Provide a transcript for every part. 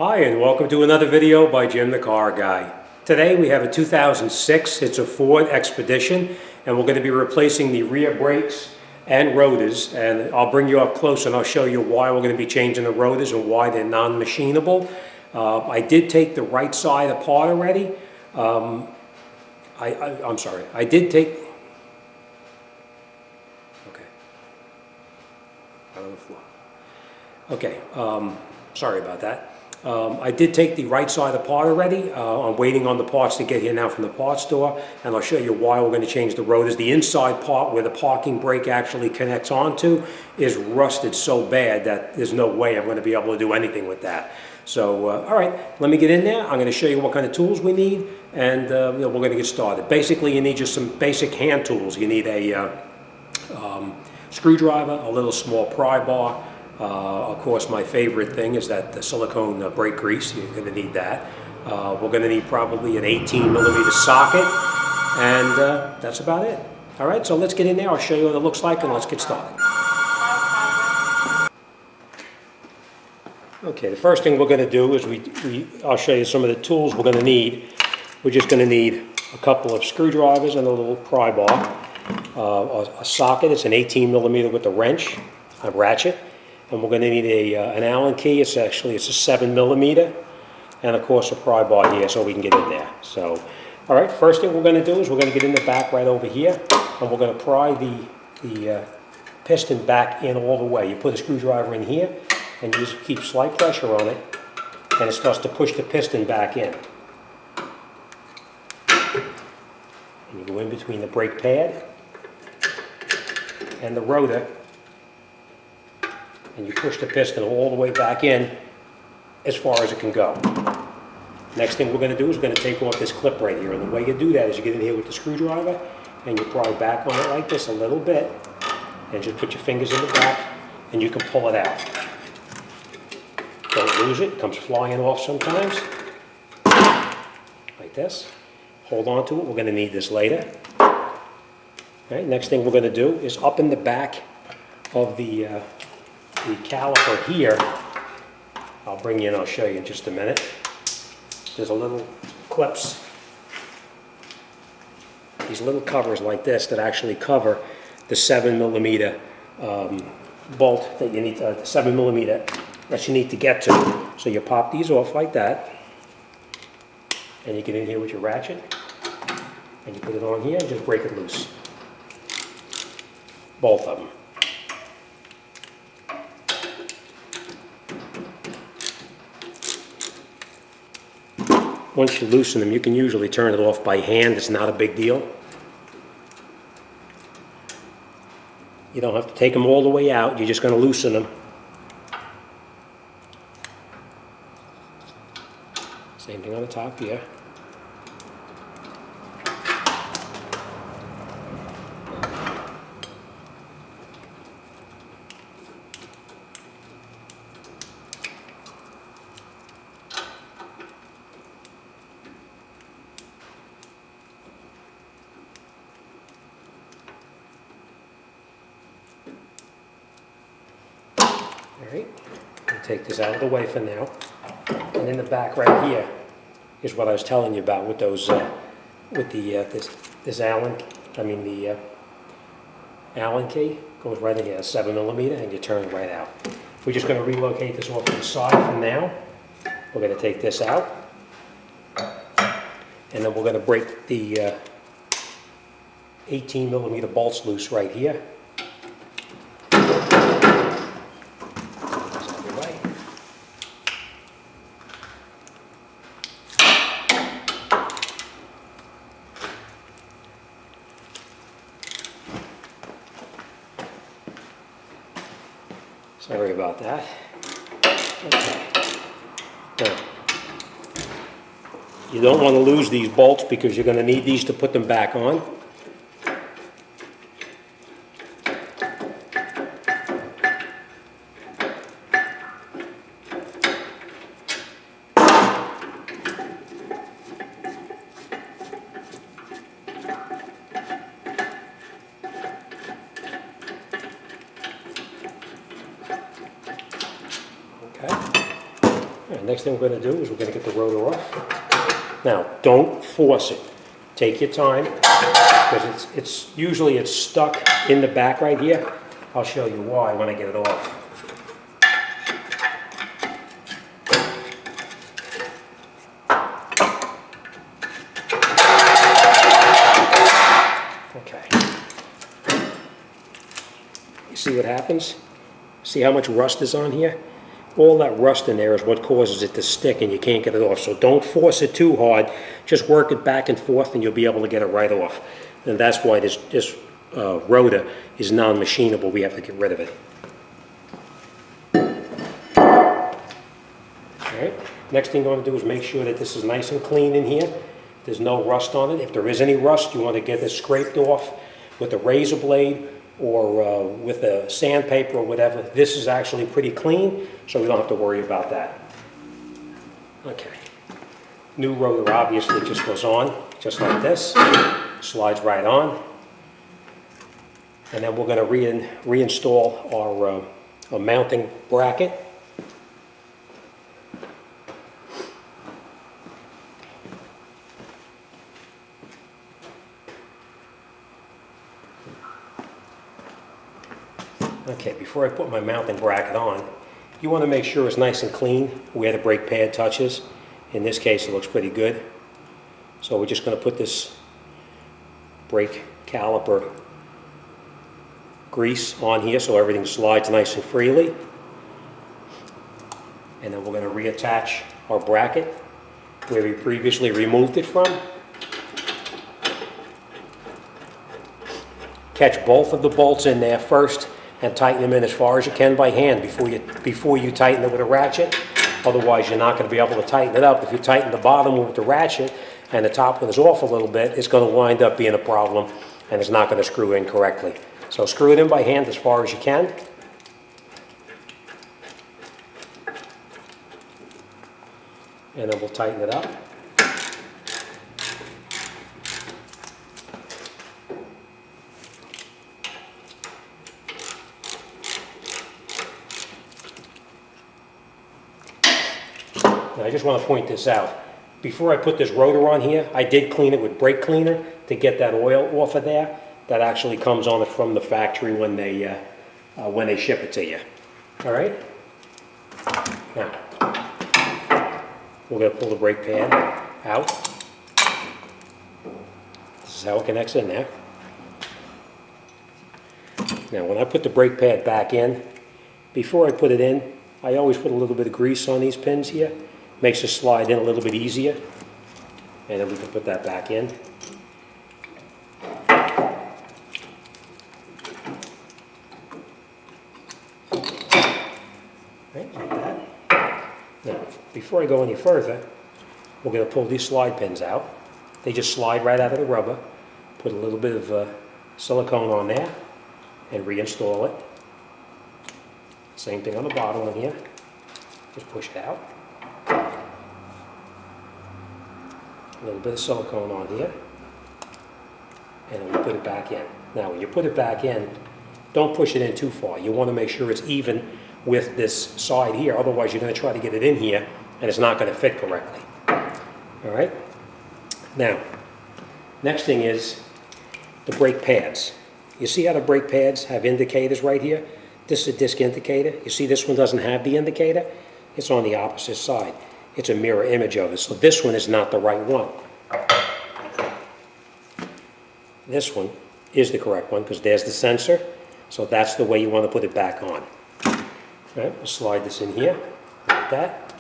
Hi and welcome to another video by Jim the Car Guy. Today we have a 2006, it's a Ford Expedition, and we're going to be replacing the rear brakes and rotors, and I'll bring you up close and I'll show you why we're going to be changing the rotors and why they're non-machinable. I did take the right side apart already. I'm sorry, I did take... Okay. Okay, sorry about that. I did take the right side apart already. I'm waiting on the parts to get here now from the parts store, and I'll show you why we're going to change the rotors. The inside part where the parking brake actually connects onto is rusted so bad that there's no way I'm going to be able to do anything with that. So, all right, let me get in there. I'm going to show you what kind of tools we need, and we're going to get started. Basically, you need just some basic hand tools. You need a screwdriver, a little small pry bar. Of course, my favorite thing is that the silicone brake grease. You're going to need that. We're going to need probably an 18mm socket, and that's about it. All right, so let's get in there. I'll show you what it looks like, and let's get started. Okay, the first thing we're going to do is I'll show you some of the tools we're going to need. We're just going to need a couple of screwdrivers and a little pry bar, a socket. It's an 18mm with a wrench, a ratchet. And we're going to need an Allen key. It's a 7mm, and of course a pry bar here so we can get in there. So, all right, first thing we're going to do is we're going to get in the back right over here, and we're going to pry the piston back in all the way. You put a screwdriver in here, and you just keep slight pressure on it, and it starts to push the piston back in. And you go in between the brake pad and the rotor, and you push the piston all the way back in as far as it can go. Next thing we're going to do is we're going to take off this clip right here, and the way you do that is you get in here with the screwdriver and you pry back on it like this a little bit, and just put your fingers in the back and you can pull it out. Don't lose it. It comes flying off sometimes like this. Hold on to it. We're going to need this later. All right, next thing we're going to do is up in the back of the caliper here. I'll bring you in, I'll show you in just a minute. There's a little clips, these little covers like this that actually cover the 7mm bolt that you need, the 7mm that you need to get to. So you pop these off like that, and you get in here with your ratchet, and you put it on here and just break it loose. Both of them. Once you loosen them, you can usually turn it off by hand. It's not a big deal. You don't have to take them all the way out. You're just going to loosen them. Same thing on the top here. Alright, we'll take this out of the way for now. And in the back right here is what I was telling you about with those, this Allen, the Allen key goes right in here, 7mm, and you turn it right out. We're just going to relocate this off to the side for now. We're going to take this out, and then we're going to break the 18mm bolts loose right here. Sorry about that. Okay. Now, you don't want to lose these bolts because you're going to need these to put them back on. Alright, next thing we're going to do is we're going to get the rotor off. Now, don't force it. Take your time, because it's usually stuck in the back right here. I'll show you why when I get it off. Okay. You see what happens? See how much rust is on here? All that rust in there is what causes it to stick and you can't get it off. So don't force it too hard. Just work it back and forth and you'll be able to get it right off. And that's why this rotor is non-machinable. We have to get rid of it. Alright, next thing you want to do is make sure that this is nice and clean in here. There's no rust on it. If there is any rust, you want to get this scraped off with a razor blade or with a sandpaper or whatever. This is actually pretty clean, so we don't have to worry about that. Okay. New rotor obviously just goes on, just like this. Slides right on. And then we're going to reinstall our mounting bracket. Okay, before I put my mounting bracket on, you want to make sure it's nice and clean where the brake pad touches. In this case, it looks pretty good. So we're just going to put this brake caliper grease on here so everything slides nice and freely. And then we're going to reattach our bracket where we previously removed it from. Catch both of the bolts in there first and tighten them in as far as you can by hand before you tighten it with a ratchet. Otherwise, you're not going to be able to tighten it up. If you tighten the bottom with the ratchet and the top one is off a little bit, it's going to wind up being a problem and it's not going to screw in correctly. So screw it in by hand as far as you can. And then we'll tighten it up. Now, I just want to point this out. Before I put this rotor on here, I did clean it with brake cleaner to get that oil off of there. That actually comes on it from the factory when they ship it to you. All right. Now, we're going to pull the brake pad out. This is how it connects in there. Now, when I put the brake pad back in, before I put it in, I always put a little bit of grease on these pins here. Makes it slide in a little bit easier. And then we can put that back in. Right, like that. Now, before I go any further, we're going to pull these slide pins out. They just slide right out of the rubber. Put a little bit of silicone on there and reinstall it. Same thing on the bottom one here. Just push it out. A little bit of silicone on here. And then we put it back in. Now when you put it back in, don't push it in too far. You want to make sure it's even with this side here. Otherwise you're going to try to get it in here and it's not going to fit correctly. All right? Now, next thing is the brake pads. You see how the brake pads have indicators right here? This is a disc indicator. You see this one doesn't have the indicator? It's on the opposite side. It's a mirror image of it. So this one is not the right one. This one is the correct one because there's the sensor. So that's the way you want to put it back on. All right, we'll slide this in here like that.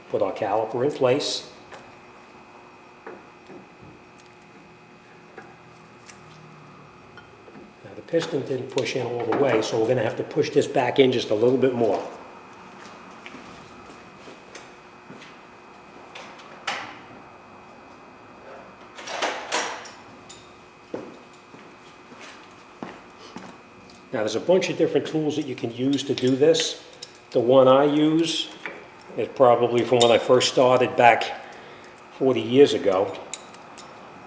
Put our caliper in place. Now the piston didn't push in all the way, so we're going to have to push this back in just a little bit more. Now there's a bunch of different tools that you can use to do this. The one I use is probably from when I first started back 40 years ago.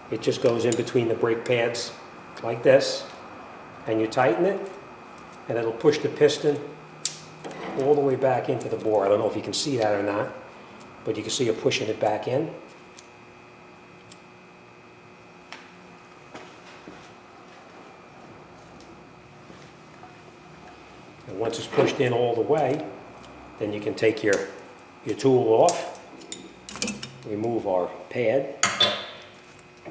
It just goes in between the brake pads like this, and you tighten it, and it'll push the piston all the way back into the bore. I don't know if you can see that or not, but you can see it pushing it back in. And once it's pushed in all the way, then you can take your tool off, remove our pad,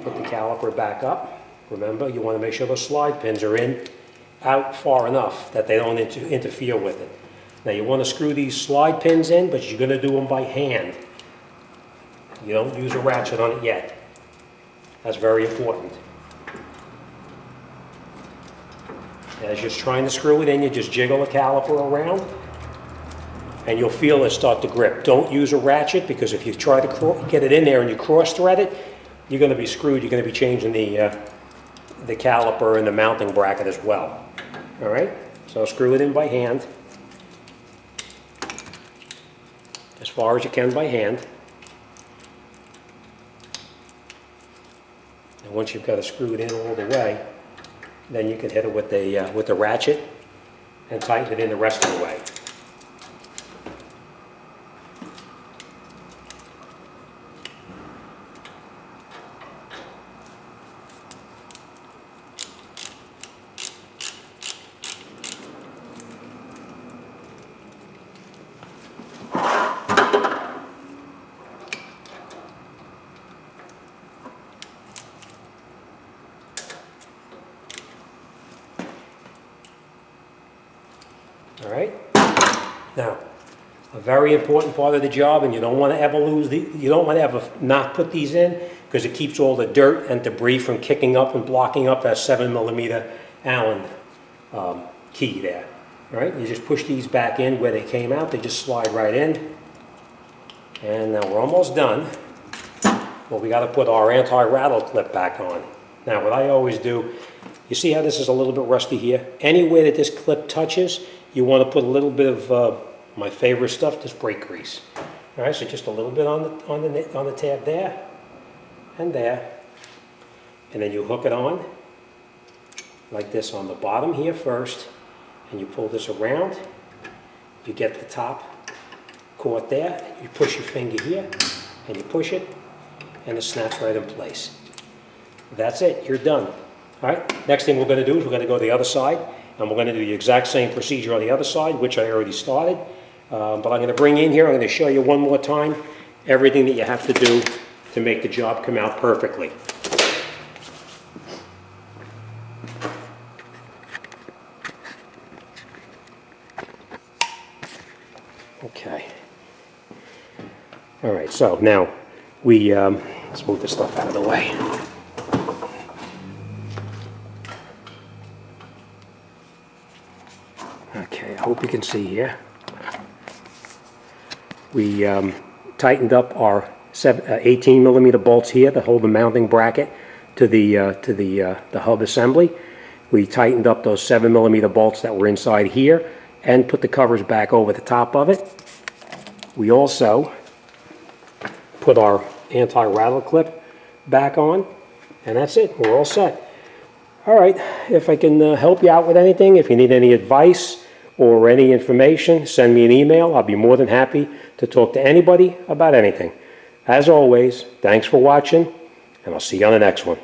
put the caliper back up. Remember, you want to make sure those slide pins are out far enough that they don't interfere with it. Now you want to screw these slide pins in, but you're going to do them by hand. You don't use a ratchet on it yet. That's very important. As you're trying to screw it in, you just jiggle the caliper around, and you'll feel it start to grip. Don't use a ratchet, because if you try to get it in there and you cross thread it, you're going to be screwed. You're going to be changing the caliper and the mounting bracket as well. All right, so screw it in by hand, as far as you can by hand. And once you've got it screwed in all the way, then you can hit it with the ratchet and tighten it in the rest of the way. All right. Now, a very important part of the job, and you don't want to ever not put these in, because it keeps all the dirt and debris from kicking up and blocking up that 7mm Allen key there. All right. You just push these back in where they came out. They just slide right in. And now we're almost done. Well, we got to put our anti-rattle clip back on. Now, what I always do, you see how this is a little bit rusty here? Anywhere that this clip touches, you want to put a little bit of my favorite stuff, this brake grease. All right, so just a little bit on the tab there and there, and then you hook it on like this on the bottom here first, and you pull this around. You get the top caught there. You push your finger here, and you push it, and it snaps right in place. That's it. You're done. All right. Next thing we're going to do is we're going to go to the other side. And we're going to do the exact same procedure on the other side, which I already started. But I'm going to bring in here, I'm going to show you one more time everything that you have to do to make the job come out perfectly. Okay. All right, so now let's move this stuff out of the way. Okay, I hope you can see here. We tightened up our 18mm bolts here to hold the mounting bracket to the hub assembly. We tightened up those 7mm bolts that were inside here and put the covers back over the top of it. We also put our anti-rattle clip back on, and that's it. We're all set. All right, if I can help you out with anything, if you need any advice or any information, send me an email. I'll be more than happy to talk to anybody about anything. As always, thanks for watching, and I'll see you on the next one.